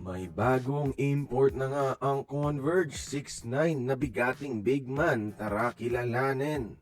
May bagong import na nga ang Converge 6'9 na bigating big man, tara kilalanin.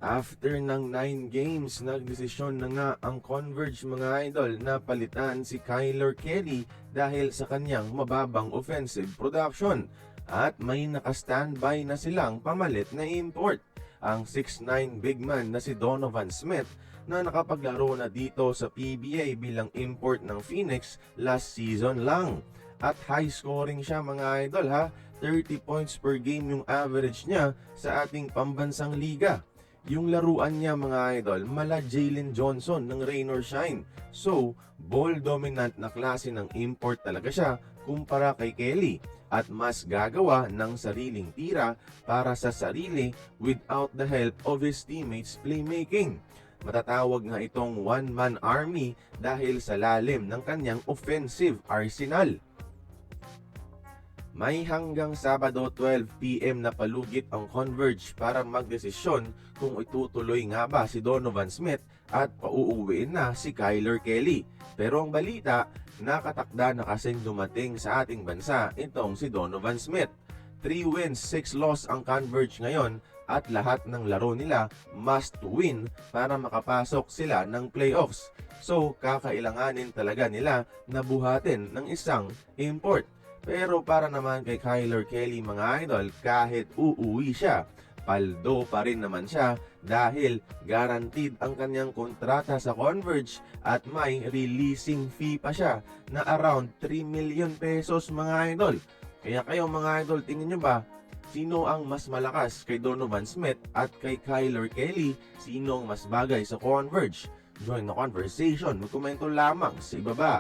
After ng 9 games, nagdesisyon na nga ang Converge mga idol na palitan si Kyler Kelly dahil sa kanyang mababang offensive production at may naka-standby na silang pamalit na import. Ang 6'9 big man na si Donovan Smith na nakapaglaro na dito sa PBA bilang import ng Phoenix last season lang. At high scoring siya mga idol ha, 30 points per game yung average niya sa ating pambansang liga. Yung laruan niya mga idol, mala Jalen Johnson ng Rain or Shine. So, ball dominant na klase ng import talaga siya kumpara kay Kelly at mas gagawa ng sariling tira para sa sarili without the help of his teammates' playmaking. Matatawag nga itong one-man army dahil sa lalim ng kanyang offensive arsenal. May hanggang Sabado 12 PM na palugit ang Converge para magdesisyon kung itutuloy nga ba si Donovan Smith at pauuwiin na si Kyler Kelly. Pero ang balita, nakatakda na kasing dumating sa ating bansa itong si Donovan Smith. 3 wins, 6 loss ang Converge ngayon at lahat ng laro nila must win para makapasok sila ng playoffs. So, kakailanganin talaga nila na buhatin ng isang import. Pero para naman kay Kyler Kelly mga idol, kahit uuwi siya, paldo pa rin naman siya dahil guaranteed ang kanyang kontrata sa Converge at may releasing fee pa siya na around 3 million pesos mga idol. Kaya kayo mga idol, tingin nyo ba, sino ang mas malakas kay Donovan Smith at kay Kyler Kelly? Sino ang mas bagay sa Converge? Join the conversation, magkomento lamang sa ibaba.